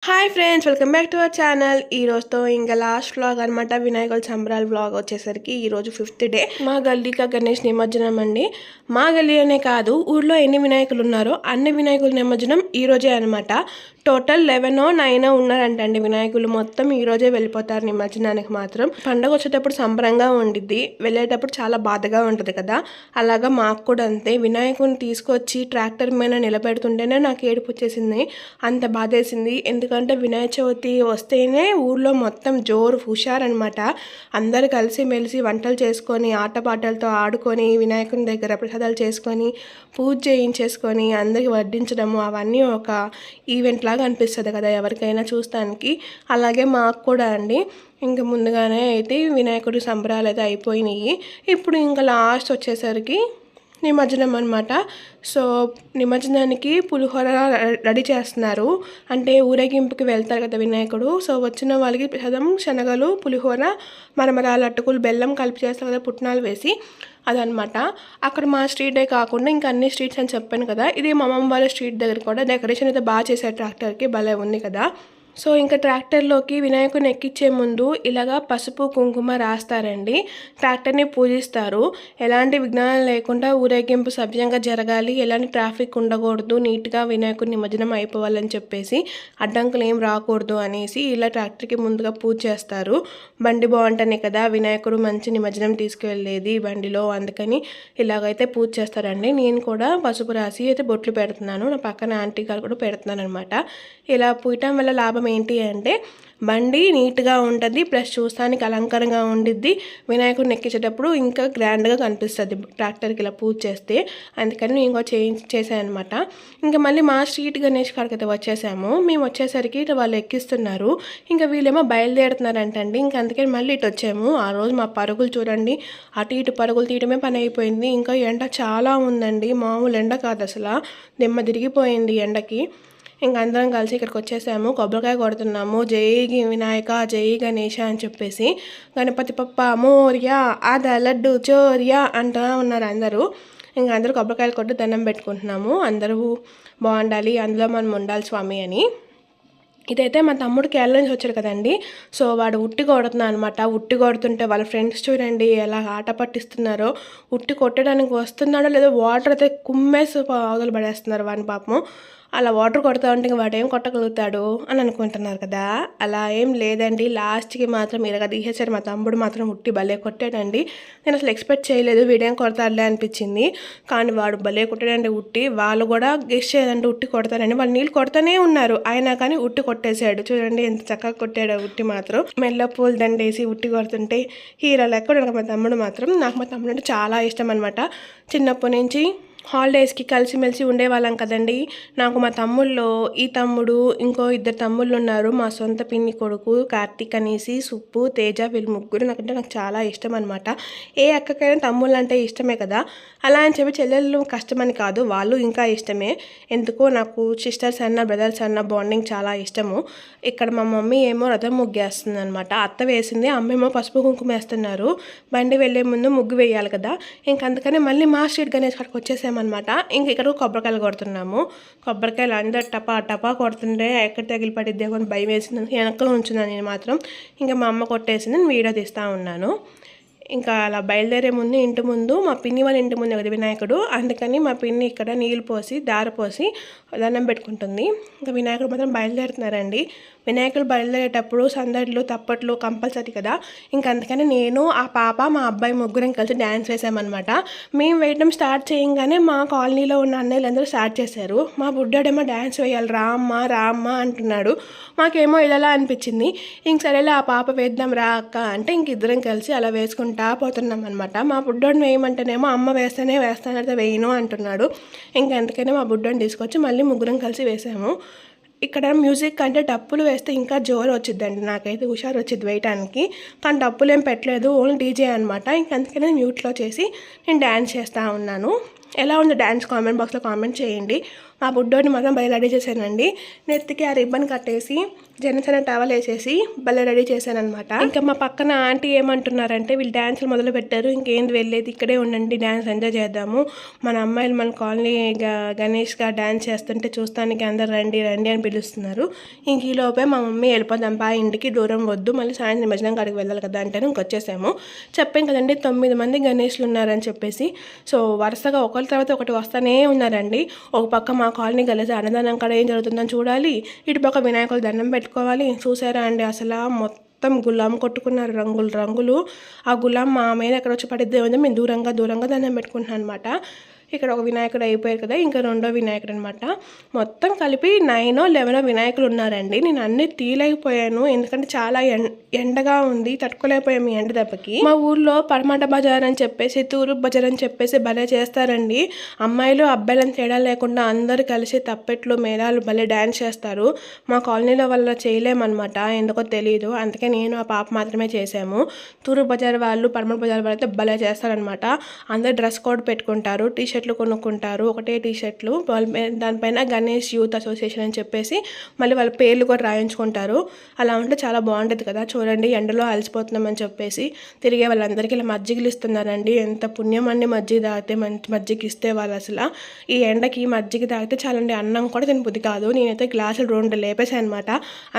Hi friends, welcome back to our channel. ఈ రోజుతో ఇంకా లాస్ట్ వ్లాగ్ అనమాట. వినాయకుల సంబరాల వ్లాగ్ వచ్చేసరికి ఈరోజు 5th డే. మా గల్లీగా గణేష్ నిమజ్జనం అండి. మా గల్లీ అనే కాదు, ఊళ్ళో ఎన్ని వినాయకులు ఉన్నారో అన్ని వినాయకుల నిమజ్జనం ఈరోజే అనమాట. టోటల్ 11 or 9 ఉన్నారంటండి వినాయకులు. మొత్తం ఈరోజే వెళ్ళిపోతారు నిమజ్జనానికి. మాత్రం పండగ వచ్చేటప్పుడు సంబరంగా ఉండిద్ది, వెళ్ళేటప్పుడు చాలా బాధగా ఉంటుంది కదా. అలాగా మాకు కూడా అంతే. వినాయకుని తీసుకొచ్చి ట్రాక్టర్ మీద నిలబెడుతుంటేనే నాకు ఏడుపు వచ్చేసింది, అంత బాధేసింది. ఎందుకంటే వినాయక చవితి వస్తేనే ఊళ్ళో మొత్తం జోరు హుషారనమాట. అందరు కలిసి మెలిసి వంటలు చేసుకొని ఆటపాటలతో ఆడుకొని వినాయకుని దగ్గర ప్రసాదాలు చేసుకొని పూజ చేయించేసుకొని అందరికి వడ్డించడము అవన్నీ ఒక ఈవెంట్ లాగా అనిపిస్తుంది కదా ఎవరికైనా చూస్తానికి. అలాగే మాకు కూడా అండి. ఇంకా ముందుగానే అయితే వినాయకుడి సంబరాలు అయితే అయిపోయినాయి. ఇప్పుడు ఇంకా లాస్ట్ వచ్చేసరికి నిమజ్జనం అనమాట. సో నిమజ్జనానికి పులిహోర రెడీ చేస్తున్నారు. అంటే ఊరేగింపుకి వెళ్తారు కదా వినాయకుడు. సో వచ్చిన వాళ్ళకి ప్రసాదం శనగలు, పులిహోర, మరమరాలు, అటుకులు, బెల్లం కలిపి చేస్తారు కదా పుట్నాలు వేసి, అదనమాట. అక్కడ మా స్ట్రీటే కాకుండా ఇంకా అన్ని స్ట్రీట్స్ అని చెప్పాను కదా, ఇది మా అమ్మమ్మ వాళ్ళ స్ట్రీట్ దగ్గర కూడా డెకరేషన్ అయితే బాగా చేశారు. ట్రాక్టర్కి భలే ఉంది కదా. సో ఇంకా ట్రాక్టర్లోకి వినాయకుని ఎక్కించే ముందు ఇలాగా పసుపు కుంకుమ రాస్తారండి. ట్రాక్టర్ని పూజిస్తారు. ఎలాంటి విఘ్నాలు లేకుండా ఊరేగింపు సవ్యంగా జరగాలి, ఎలాంటి ట్రాఫిక్ ఉండకూడదు, నీట్గా వినాయకుని నిమజ్జనం అయిపోవాలని చెప్పేసి, అడ్డంకులు ఏం రాకూడదు అనేసి ఇలా ట్రాక్టర్కి ముందుగా పూజ చేస్తారు. బండి బాగుంటేనే కదా వినాయకుడు మంచి నిమజ్జనం తీసుకువెళ్ళేది బండిలో. అందుకని ఇలాగైతే పూజ చేస్తారండి. నేను కూడా పసుపు రాసి అయితే బొట్లు పెడుతున్నాను. నా పక్కన ఆంటీ గారు కూడా పెడుతున్నాను అనమాట. ఇలా పూయటం వల్ల లాభం ఏంటి అంటే బండి నీట్గా ఉంటుంది, ప్లస్ చూస్తానికి అలంకరంగా ఉండిద్ది. వినాయకుడిని ఎక్కించేటప్పుడు ఇంకా గ్రాండ్గా కనిపిస్తుంది ట్రాక్టర్కి ఇలా పూజ చేస్తే. అందుకని నేను ఇంకా చేశాను అనమాట. ఇంకా మళ్ళీ మా స్ట్రీట్ గణేష్ కాడికి అయితే వచ్చేసాము. మేము వచ్చేసరికి వాళ్ళు ఎక్కిస్తున్నారు. ఇంకా వీళ్ళేమో బయలుదేరుతున్నారంటండి. ఇంకా అందుకని మళ్ళీ ఇటు వచ్చాము. ఆ రోజు మా పరుగులు చూడండి, అటు ఇటు పరుగులు తీయడమే పని అయిపోయింది. ఇంకా ఎండ చాలా ఉందండి, మామూలు ఎండ కాదు అసలు. దిమ్మ తిరిగిపోయింది ఎండకి. ఇంక అందరం కలిసి ఇక్కడికి వచ్చేసాము. కొబ్బరికాయ కొడుతున్నాము. జై వినాయక, జై గణేష అని చెప్పేసి. గణపతి పప్ప మోర్యా, ఆద లడ్డు చోర్యా అంటూ ఉన్నారు అందరూ. ఇంక అందరూ కొబ్బరికాయలు కొట్టి దండం పెట్టుకుంటున్నాము. అందరూ బాగుండాలి, అందులో మనం ఉండాలి స్వామి అని. ఇదైతే మా తమ్ముడు కేరళ నుంచి వచ్చాడు కదండి. సో వాడు ఉట్టి కొడుతున్నాడు అనమాట. ఉట్టి కొడుతుంటే వాళ్ళ ఫ్రెండ్స్ చూడండి ఎలా ఆట పట్టిస్తున్నారో. ఉట్టి కొట్టడానికి వస్తున్నాడో లేదో వాటర్ అయితే కుమ్మేసి అవతలు పడేస్తున్నారు వాడిని పాపం. అలా వాటర్ కొడతా ఉంటే వాడు ఏం కొట్టగలుగుతాడు అని అనుకుంటున్నారు కదా. అలా ఏం లేదండి. లాస్ట్కి మాత్రం ఇలాగ తీసేసారు. మా తమ్ముడు మాత్రం ఉట్టి భలే కొట్టాడండి. నేను అసలు ఎక్స్పెక్ట్ చేయలేదు వీడేం కొడతాడులే అనిపించింది. కానీ వాడు భలే కొట్టాడండి ఉట్టి. వాళ్ళు కూడా గెస్ట్ చేయదండి ఉట్టి కొడతారని. వాళ్ళు నీళ్ళు కొడతానే ఉన్నారు, అయినా కానీ ఉట్టి కొట్టేశాడు. చూడండి ఎంత చక్కగా కొట్టాడు ఉట్టి మాత్రం. మెల్ల పూలు దండేసి ఉట్టి కొడుతుంటే హీరో లెక్క మా తమ్ముడు మాత్రం. నాకు మా తమ్ముడు అంటే చాలా ఇష్టం అనమాట. చిన్నప్పటి నుంచి హాలిడేస్కి కలిసిమెలిసి ఉండేవాళ్ళం కదండి. నాకు మా తమ్ముళ్ళు, ఈ తమ్ముడు ఇంకో 2 తమ్ముళ్ళు ఉన్నారు. మా సొంత పిన్ని కొడుకు కార్తీక్ అనేసి, సుప్పు, తేజ, వీళ్ళు ముగ్గురు నాకంటే నాకు చాలా ఇష్టం అనమాట. ఏ అక్కకైనా తమ్ముళ్ళు అంటే ఇష్టమే కదా. అలా అని చెప్పి చెల్లెళ్ళు కష్టమని కాదు, వాళ్ళు ఇంకా ఇష్టమే. ఎందుకో నాకు సిస్టర్స్ అన్న బ్రదర్స్ అన్న బాండింగ్ చాలా ఇష్టము. ఇక్కడ మా మమ్మీ ఏమో రథం ముగ్గేస్తుంది అనమాట. అత్త వేసింది, అమ్మేమో పసుపు కుంకుమ వేస్తున్నారు. బండి వెళ్ళే ముందు ముగ్గు వేయాలి కదా. అందుకని మళ్ళీ మా స్ట్రీట్ గణేష్ కాడికి వచ్చేసామన్నమాట. ఇంక ఇక్కడ కొబ్బరికాయలు కొడుతున్నాము. కొబ్బరికాయలు అందరు టపా టపా కొడుతుంటే ఎక్కడ తగిలి పడిద్దే అని భయం వేసింది. వెనక ఉంచున్నాను నేను మాత్రం. ఇంకా మా అమ్మ కొట్టేసింది, నేను వీడియో తీస్తూ ఉన్నాను. ఇంకా అలా బయలుదేరే ముందు ఇంటి ముందు మా పిన్ని వాళ్ళ ఇంటి ముందు కదా వినాయకుడు. అందుకని మా పిన్ని ఇక్కడ నీళ్ళు పోసి దార పోసి దండం పెట్టుకుంటుంది. ఇంకా వినాయకుడు మాత్రం బయలుదేరుతున్నారండి. వినాయకుడు బయలుదేరేటప్పుడు సందడిలు తప్పట్లు కంపల్సరీ కదా. ఇంకా అందుకని నేను, ఆ పాప, మా అబ్బాయి ముగ్గురం కలిసి డ్యాన్స్ వేసామన్నమాట. మేము వేయడం స్టార్ట్ చేయగానే మా కాలనీలో ఉన్న అన్నయ్యలందరూ స్టార్ట్ చేశారు. మా బుడ్డాడేమో డ్యాన్స్ వేయాలి రా అమ్మ అంటున్నాడు. మాకేమో ఇలా అనిపించింది. ఇంక సరేలే ఆ పాప వేద్దాం రా అక్క అంటే ఇంక ఇద్దరం కలిసి అలా వేసుకుంటా పోతున్నాం అనమాట. మా బుడ్డోడిని వేయమంటేనేమో అమ్మ వేస్తానంటే వేయను అంటున్నాడు. ఇంక అందుకనే మా బుడ్డోని తీసుకొచ్చి మళ్ళీ ముగ్గురం కలిసి వేసాము. ఇక్కడ మ్యూజిక్ అంటే డప్పులు వేస్తే ఇంకా జోరు వచ్చిద్దండి. నాకైతే హుషారు వచ్చింది వేయటానికి. కానీ డప్పులు ఏం పెట్టలేదు, ఓన్లీ డీజే అనమాట. ఇంక అందుకనే మ్యూట్లో చేసి నేను డ్యాన్స్ చేస్తూ ఉన్నాను. ఎలా ఉంది డ్యాన్స్ కామెంట్ బాక్స్లో కామెంట్ చేయండి. మా బుడ్డోని మాత్రం భలే రెడీ చేశానండి. నెత్తికి ఆ రిబ్బన్ కట్టేసి జనసేన టవల్ వేసేసి భలే రెడీ చేశాను అనమాట. ఇంకా మా పక్కన ఆంటీ ఏమంటున్నారంటే వీళ్ళు డ్యాన్సులు మొదలు పెట్టారు, ఇంకేంది వెళ్ళేది, ఇక్కడే ఉండండి, డ్యాన్స్ ఎంజాయ్ చేద్దాము, మన అమ్మాయిలు మన కాలనీ గణేష్గా డ్యాన్స్ చేస్తుంటే చూస్తానికి అందరు రండి రండి అని పిలుస్తున్నారు. ఇంక ఈలోపే మా మమ్మీ వెళ్ళిపోదాం బా ఇంటికి, దూరం వద్దు, మళ్ళీ సాయంత్రం నిమజ్జనం కాడికి వెళ్ళాలి కదా అంటే ఇంకొచ్చేసాము. చెప్పాం కదండి 9 మంది గణేష్లు ఉన్నారని చెప్పేసి. సో వరుసగా ఒకరి తర్వాత ఒకటి వస్తూనే ఉన్నారండి. ఒక పక్క మా కాలనీ కలిసి అన్నదానం కాడ ఏం జరుగుతుందని చూడాలి, ఇటు పక్క వినాయకులు దండం పెట్టుకోవాలి. చూసారా అండి అసలు మొత్తం గులాం కొట్టుకున్నారు, రంగులు రంగులు. ఆ గులాం మా మీద ఎక్కడ వచ్చి పడిద్దే ఉంది, మేము దూరంగా దండం పెట్టుకుంటున్నాం అనమాట. ఇక్కడ ఒక వినాయకుడు అయిపోయారు కదా, ఇంకా రెండో వినాయకుడు అనమాట. మొత్తం కలిపి 9 or 11 వినాయకులు ఉన్నారండి. నేను అన్నీ తీయలేకపోయాను ఎందుకంటే చాలా ఎండగా ఉంది, తట్టుకోలేకపోయాము ఈ ఎండ దెబ్బకి. మా ఊర్లో పరమాట బజార్ అని చెప్పేసి తూరు బజార్ అని చెప్పేసి భలే చేస్తారండి. అమ్మాయిలు అబ్బాయిలను తేడా లేకుండా అందరు కలిసి తప్పెట్లు మేళాలు భలే డ్యాన్స్ చేస్తారు. మా కాలనీలో వల్ల చేయలేమన్నమాట, ఎందుకో తెలియదు, అందుకే నేను ఆ పాప మాత్రమే చేసాము. తూరు బజార్ వాళ్ళు పరమాట బజార్ వాళ్ళు అయితే భలే చేస్తారనమాట. అందరు డ్రెస్ కోడ్ పెట్టుకుంటారు, టీషర్ట్లు కొనుక్కుంటారు, ఒకటే టీషర్ట్లు, దానిపైన గణేష్ యూత్ అసోసియేషన్ అని చెప్పేసి మళ్ళీ వాళ్ళ పేర్లు కూడా రాయించుకుంటారు. అలా ఉంటే చాలా బాగుంటుంది కదా. చూడండి ఎండలో అలసిపోతున్నామని చెప్పేసి తిరిగే వాళ్ళందరికీ ఇలా మజ్జిగలు ఇస్తున్నారండి. ఎంత పుణ్యం అండి మజ్జిగ తాగితే, మంచి మజ్జిగ ఇస్తే వాళ్ళు. అసలు ఈ ఎండకి మజ్జిగ తాగితే చాలండి, అన్నం కూడా తినబుద్ధి కాదు. నేనైతే గ్లాసులు 2 లేపేసాను అనమాట,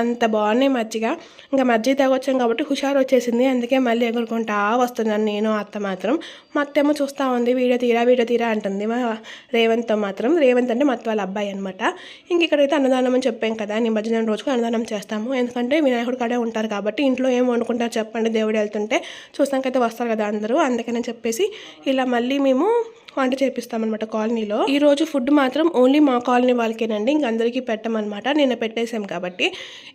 అంత బాగున్నాయి మజ్జిగ. ఇంకా మజ్జిగ తాగొచ్చాం కాబట్టి హుషారు వచ్చేసింది, అందుకే మళ్ళీ ఎగురుకుంటా వస్తున్నాను నేను. అత్త మాత్రం మా అత్తేమో చూస్తూ ఉంది, వీడియో తీరా అంటుంది మా రేవంత్తో మాత్రం. రేవంత్ అంటే మా అత్త వాళ్ళ అబ్బాయి అనమాట. ఇంక ఇక్కడైతే అన్నదానం అని చెప్పాం కదా, నిమజ్జనం రోజుకు అన్నదానం చేస్తాము. ఎందుకంటే వినాయకుడు కాడే ఉంటారు కాబట్టి ఇంట్లో ఏం వండుకుంటారు చెప్పండి, దేవుడు వెళ్తుంటే చూస్తానికైతే వస్తారు కదా అందరూ, అందుకని చెప్పేసి ఇలా మళ్ళీ మేము వంట చేపిస్తామన్నమాట కాలనీలో. ఈరోజు ఫుడ్ మాత్రం ఓన్లీ మా కాలనీ వాళ్ళకేనండి, ఇంక అందరికీ పెట్టమన్నమాట. నిన్న పెట్టేసాం కాబట్టి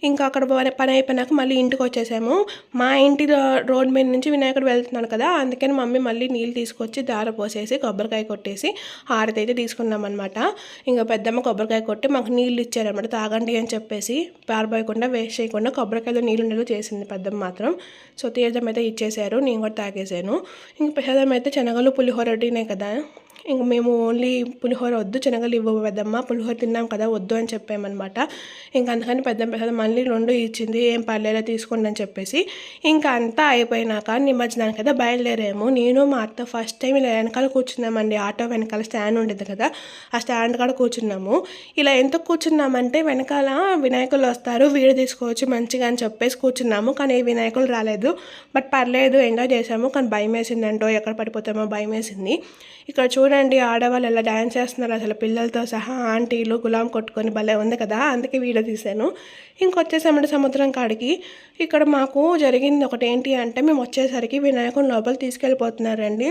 ఇంకా అక్కడ పని అయిపోయినాక మళ్ళీ ఇంటికి వచ్చేసాము. మా ఇంటి రోడ్ మీద నుంచి వినాయకుడు వెళ్తున్నాను కదా, అందుకని మమ్మీ మళ్ళీ నీళ్ళు తీసుకొచ్చి దార పోసేసి కొబ్బరికాయ కొట్టేసి హారతి అయితే తీసుకున్నాం అనమాట. ఇంకా పెద్దమ్మ కొబ్బరికాయ కొట్టి మాకు నీళ్ళు ఇచ్చారనమాట, తాగండి అని చెప్పేసి. పారబోయకుండా వేస్ట్ చేయకుండా కొబ్బరికాయలో నీళ్ళు ఉండేలా చేసింది పెద్దమ్మ మాత్రం. సో తీర్థం అయితే ఇచ్చేసారు, నేను కూడా తాగేసాను. ఇంక ప్రసాదం అయితే శనగలు పులిహోర రొటీనే కదా, ఇంక మేము ఓన్లీ పులిహోర వద్దు, శనగలు ఇవ్వ పెద్దమ్మ, పులిహోర తిన్నాం కదా వద్దు అని చెప్పామన్నమాట. ఇంకా అందుకని పెద్దమ్మ ప్రసాదం మళ్ళీ 2 ఇచ్చింది, ఏం పర్లేదో తీసుకోండి అని చెప్పేసి. ఇంకా అంతా అయిపోయినాక నిమజ్జనానికి కదా బయలుదేరాము. నేను మా అత్త ఫస్ట్ టైం ఇలా వెనకాల కూర్చున్నామండి. ఆటో వెనకాల స్టాండ్ ఉండేది కదా, ఆ స్టాండ్ కాడ కూర్చున్నాము. ఇలా ఎందుకు కూర్చున్నామంటే వెనకాల వినాయకులు వస్తారు, వీడియో తీసుకోవచ్చు మంచిగా అని చెప్పేసి కూర్చున్నాము. కానీ ఏ వినాయకులు రాలేదు, బట్ పర్లేదు ఎంజాయ్ చేసాము. కానీ భయం వేసిందంటో, ఎక్కడ పడిపోతామో భయం వేసింది. ఇక్కడ చూడండి ఆడవాళ్ళు ఎలా డ్యాన్స్ చేస్తున్నారు అసలు, పిల్లలతో సహా ఆంటీలు గులాం కొట్టుకొని భలే ఉంది కదా, అందుకే వీడియో తీశాను. ఇంకొచ్చేసామంటే సముద్రం కాడికి. ఇక్కడ మాకు జరిగింది ఒకటి ఏంటి అంటే, మేము వచ్చేసరికి వినాయకుని లోపల తీసుకెళ్ళిపోతున్నారండి.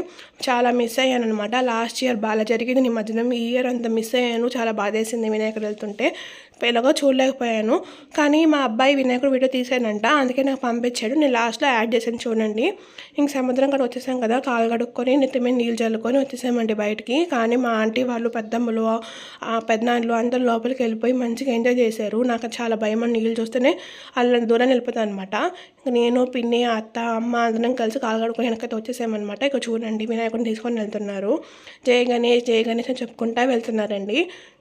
చాలా మిస్ అయ్యాను అనమాట. లాస్ట్ ఇయర్ బాగా జరిగింది నిమజ్జనం, ఈ ఇయర్ అంత మిస్ అయ్యాను, చాలా బాధేసింది వినాయకుడు వెళ్తుంటే. ఎలాగో చూడలేకపోయాను. కానీ మా అబ్బాయి వినాయకుడు వీడియో తీసానంట, అందుకే నాకు పంపించాడు, నేను లాస్ట్లో యాడ్ చేశాను చూడండి. ఇంక సముద్రం కాడ వచ్చేసాం కదా, కాలు కడుక్కొని నెత్తి మీద నీళ్ళు చల్లుకొని వచ్చేసామండి బయటికి. కానీ మా ఆంటీ వాళ్ళు పెద్దమ్మలు పెద్దనాన్నలు అందరూ లోపలికి వెళ్ళిపోయి మంచిగా ఎంజాయ్ చేశారు. నాకు చాలా భయం అని నీళ్ళు చూస్తేనే అలా దూరం వెళ్ళిపోతాను అనమాట. నేను పిన్ని అత్త అమ్మ అందరం కలిసి కాలు కడుక్కొని వెనకైతే వచ్చేసామన్నమాట. ఇక చూడండి వినాయకుడిని తీసుకొని వెళ్తున్నారు, జై గణేష్ జై గణేష్ అని చెప్పుకుంటా వెళ్తున్నారండి.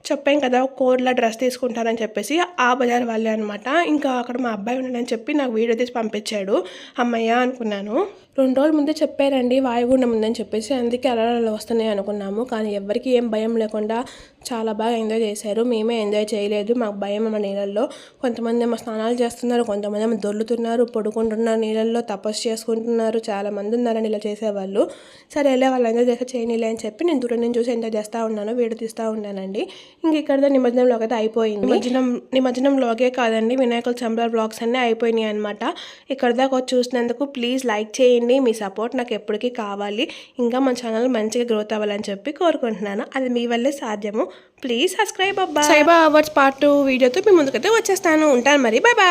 చెప్పాం కదా కోడ్ల డ్రెస్ తీసుకుంటారని చెప్పేసి, ఆ బజార్ వాళ్ళే అనమాట. ఇంకా అక్కడ మా అబ్బాయి ఉన్నాడని చెప్పి నాకు వీడియో తీసి పంపించాడు, అమ్మయ్య అనుకున్నాను. 2 రోజుల ముందే చెప్పారండి వాయుగుండం ఉందని చెప్పేసి, అందుకే అలా వస్తున్నాయి అనుకున్నాము. కానీ ఎవరికి ఏం భయం లేకుండా చాలా బాగా ఎంజాయ్ చేశారు. మేమే ఎంజాయ్ చేయలేదు, మాకు భయం అమ్మ నీళ్ళల్లో. కొంతమంది ఏమో స్నానాలు చేస్తున్నారు, కొంతమంది ఏమో దొర్లుతున్నారు, పడుకుంటున్నారు నీళ్ళల్లో, తపస్సు చేసుకుంటున్నారు. చాలా మంది ఉన్నారని ఇలా చేసేవాళ్ళు. సరే వెళ్ళే వాళ్ళు ఎంజాయ్ చేస్తే చేయనీలే అని చెప్పి నేను దూరం నుంచి చూసి ఎంజాయ్ చేస్తూ ఉన్నాను, వీడియో తీస్తూ ఉన్నానండి. ఇంక ఇక్కడ నిమజ్జనంలోకి అయితే అయిపోయింది. నిమజ్జనంలోకే కాదండి, వినాయకుల సంబరాల బ్లాగ్స్ అన్నీ అయిపోయినాయి అనమాట. ఇక్కడ దాకా వచ్చి చూసినందుకు ప్లీజ్ లైక్ చేయండి, మీ సపోర్ట్ నాకు ఎప్పటికీ కావాలి. ఇంకా మన ఛానల్ మంచిగా గ్రోత్ అవ్వాలని చెప్పి కోరుకుంటున్నాను, అది మీ వల్లే సాధ్యము. ప్లీజ్ సబ్స్క్రైబ్ అవ్వాలి. సైబా అవార్డ్స్ పార్ట్ 2 వీడియోతో మీ ముందుకైతే వచ్చేస్తాను. ఉంటాను మరి, బాయ్ బాయ్.